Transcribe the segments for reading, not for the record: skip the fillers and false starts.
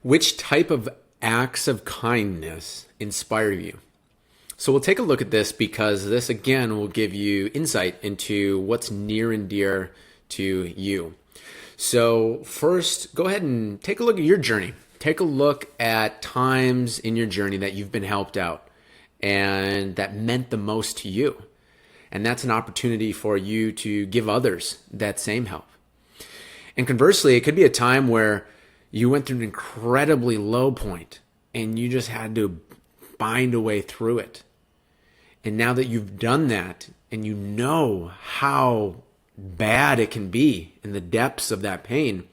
Which type of acts of kindness inspire you? So we'll take a look at this because this again will give you insight into what's near and dear to you. So first, go ahead and take a look at your journey. Take a look at times in your journey that you've been helped out and that meant the most to you. And that's an opportunity for you to give others that same help. And conversely, it could be a time where you went through an incredibly low point and you just had to find a way through it. And now that you've done that and you know how bad it can be in the depths of that pain,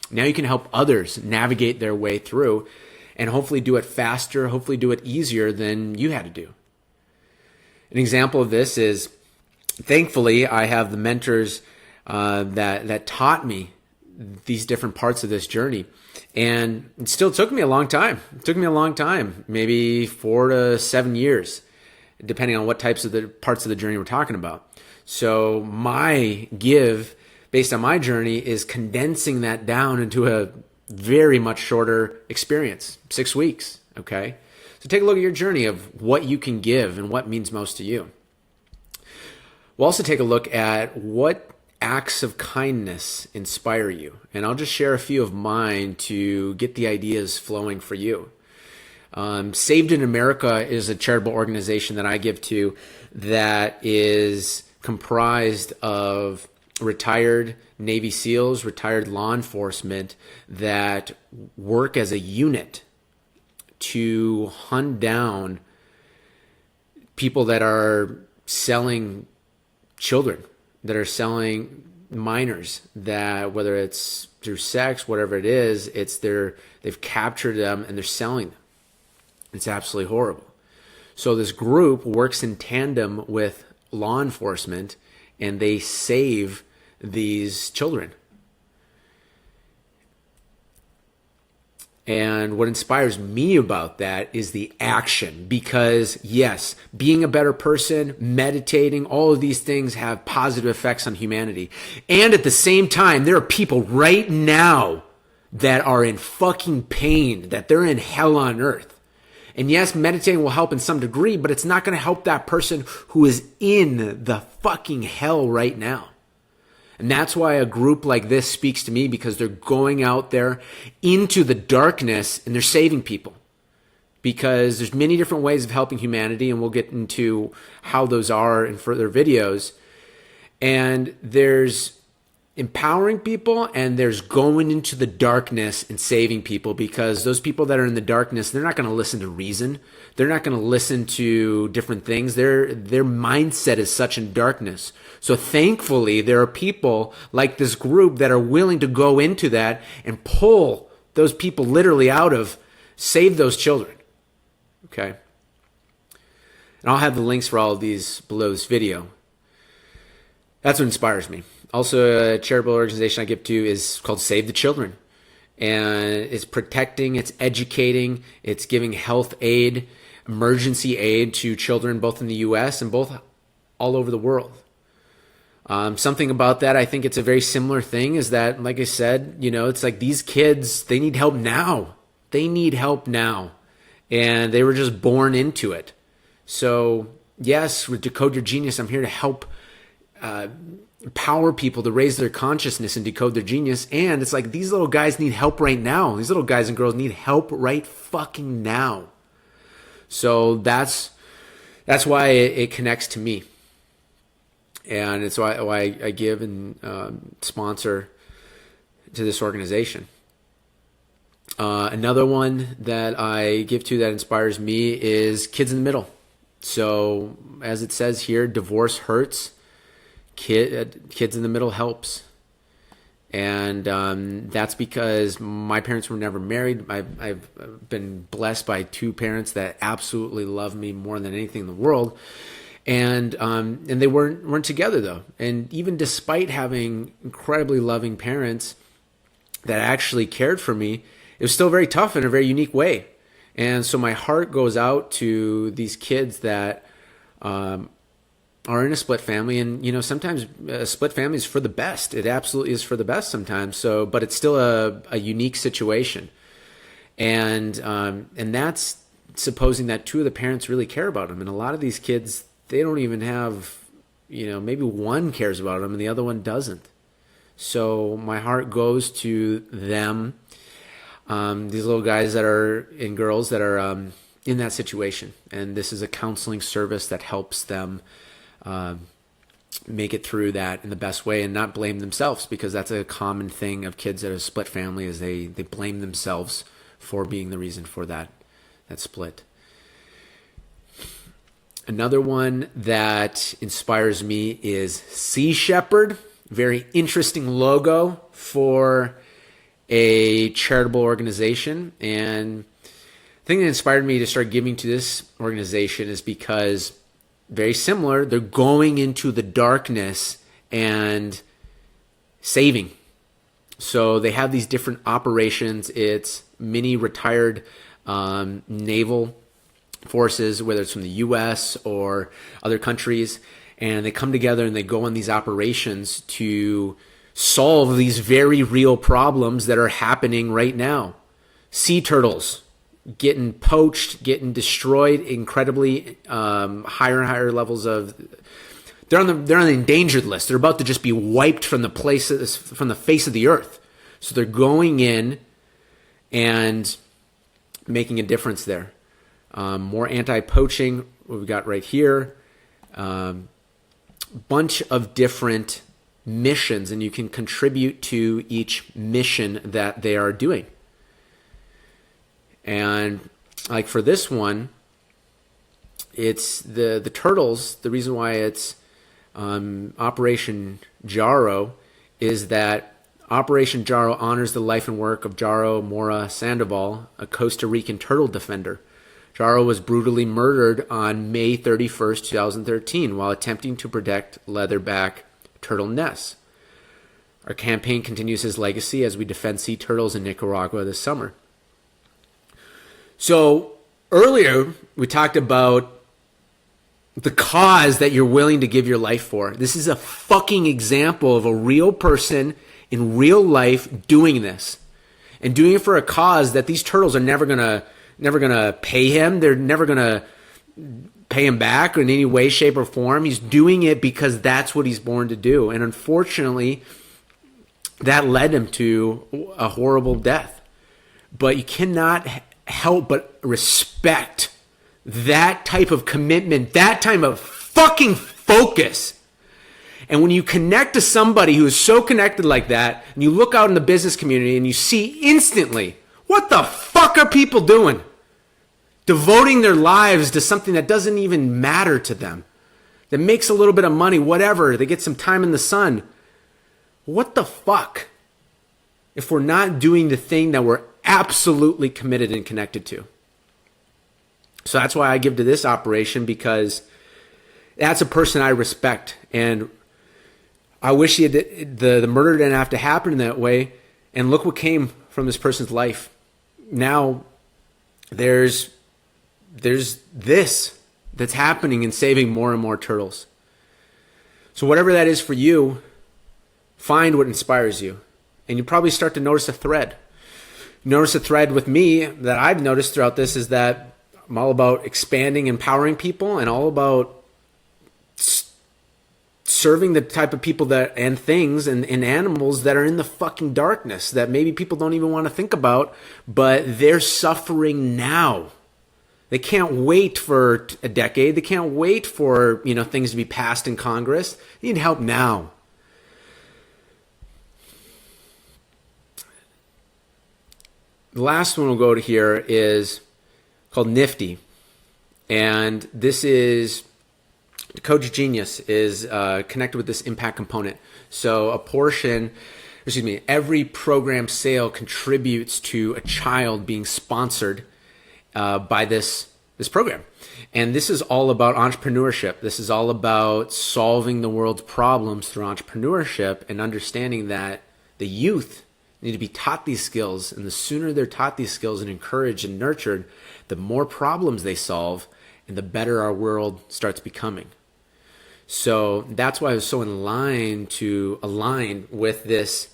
now you can help others navigate their way through and hopefully do it faster, hopefully do it easier than you had to do. An example of this is, thankfully, I have the mentors that taught me these different parts of this journey. And it still took me a long time. It took me a long time, maybe 4 to 7 years, depending on what types of the parts of the journey we're talking about. So my give based on my journey is condensing that down into a very much shorter experience, 6 weeks. Okay. So take a look at your journey of what you can give and what means most to you. We'll also take a look at what acts of kindness inspire you. And I'll just share a few of mine to get the ideas flowing for you. Saved in America is a charitable organization that I give to that is comprised of retired Navy SEALs, retired law enforcement that work as a unit to hunt down people that are selling children, that are selling minors, that whether it's through sex, whatever it is, they've captured them and they're selling them. It's absolutely horrible. So this group works in tandem with law enforcement and they save these children. And what inspires me about that is the action, because yes, being a better person, meditating, all of these things have positive effects on humanity. And at the same time, there are people right now that are in fucking pain, that they're in hell on earth. And yes, meditating will help in some degree, but it's not going to help that person who is in the fucking hell right now. And that's why a group like this speaks to me, because they're going out there into the darkness and they're saving people. Because there's many different ways of helping humanity, and we'll get into how those are in further videos. And there's empowering people and there's going into the darkness and saving people, because those people that are in the darkness, they're not going to listen to reason. They're not going to listen to different things. Their mindset is such in darkness. So thankfully, there are people like this group that are willing to go into that and pull those people literally out of, save those children. Okay. And I'll have the links for all of these below this video. That's what inspires me. Also, a charitable organization I give to is called Save the Children. And it's protecting, it's educating, it's giving health aid, emergency aid to children both in the U.S. and both all over the world. Something about that, I think it's a very similar thing, is that, like I said, it's like these kids, they need help now. They need help now. And they were just born into it. So, yes, with Decode Your Genius, I'm here to help empower people to raise their consciousness and decode their genius. And it's like these little guys need help right now. These little guys and girls need help right fucking now. So that's why it connects to me. And it's why I give and sponsor to this organization. Another one that I give to that inspires me is Kids in the Middle. So as it says here, divorce hurts. Kids in the Middle helps. And that's because my parents were never married. I've been blessed by two parents that absolutely love me more than anything in the world. And they weren't together though. And even despite having incredibly loving parents that actually cared for me, it was still very tough in a very unique way. And so my heart goes out to these kids that are in a split family. And, sometimes a split family is for the best. It absolutely is for the best sometimes. So, but it's still a unique situation. And that's supposing that two of the parents really care about them. And a lot of these kids, they don't even have, maybe one cares about them and the other one doesn't. So my heart goes to them, these little guys that are and girls that are in that situation. And this is a counseling service that helps them make it through that in the best way and not blame themselves, because that's a common thing of kids that are split family, is they blame themselves for being the reason for that split. Another one that inspires me is Sea Shepherd. Very interesting logo for a charitable organization. And the thing that inspired me to start giving to this organization is because, very similar, they're going into the darkness and saving. So they have these different operations. It's many retired naval forces, whether it's from the U.S. or other countries, and they come together and they go on these operations to solve these very real problems that are happening right now. Sea turtles getting poached, getting destroyed, incredibly higher and higher levels of. They're on the endangered list. They're about to just be wiped from the face of the earth. So they're going in and making a difference there. More anti-poaching, what we've got right here. Bunch of different missions, and you can contribute to each mission that they are doing. And like for this one, it's the turtles. The reason why it's Operation Jarro is that Operation Jarro honors the life and work of Jarro Mora Sandoval, a Costa Rican turtle defender. Jarro was brutally murdered on May 31st, 2013, while attempting to protect leatherback turtle nests. Our campaign continues his legacy as we defend sea turtles in Nicaragua this summer. So earlier, we talked about the cause that you're willing to give your life for. This is a fucking example of a real person in real life doing this, and doing it for a cause that these turtles are never gonna pay him. They're never gonna pay him back in any way, shape, or form. He's doing it because that's what he's born to do. And unfortunately, that led him to a horrible death. But you cannot help but respect that type of commitment, that type of fucking focus. And when you connect to somebody who is so connected like that, and you look out in the business community and you see instantly, what the fuck are people doing? Devoting their lives to something that doesn't even matter to them, that makes a little bit of money, whatever. They get some time in the sun. What the fuck if we're not doing the thing that we're absolutely committed and connected to? So that's why I give to this operation, because that's a person I respect. And I wish the murder didn't have to happen that way. And look what came from this person's life. Now there's this that's happening and saving more and more turtles. So whatever that is for you, find what inspires you. And you probably start to notice a thread. Notice a thread with me that I've noticed throughout this is that I'm all about expanding, empowering people, and all about serving the type of people that and things and animals that are in the fucking darkness that maybe people don't even want to think about, but they're suffering now. They can't wait for a decade. They can't wait for things to be passed in Congress. They need help now. The last one we'll go to here is called Nifty. And this is, Decode Genius is connected with this impact component. So every program sale contributes to a child being sponsored by this program. And this is all about entrepreneurship. This is all about solving the world's problems through entrepreneurship and understanding that the youth need to be taught these skills, and the sooner they're taught these skills and encouraged and nurtured, the more problems they solve and the better our world starts becoming. So that's why I was so in line to align with this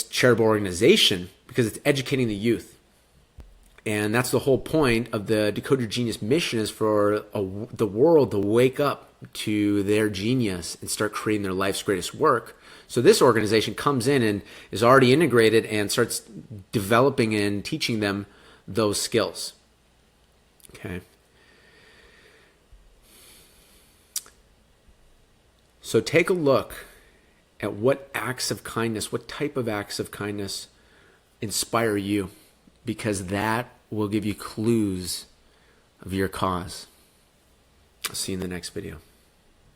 charitable organization, because it's educating the youth. And that's the whole point of the Decode Your Genius mission, is for the world to wake up to their genius and start creating their life's greatest work. So this organization comes in and is already integrated and starts developing and teaching them those skills. Okay. So take a look at what acts of kindness, what type of acts of kindness inspire you, because that will give you clues of your cause. I'll see you in the next video.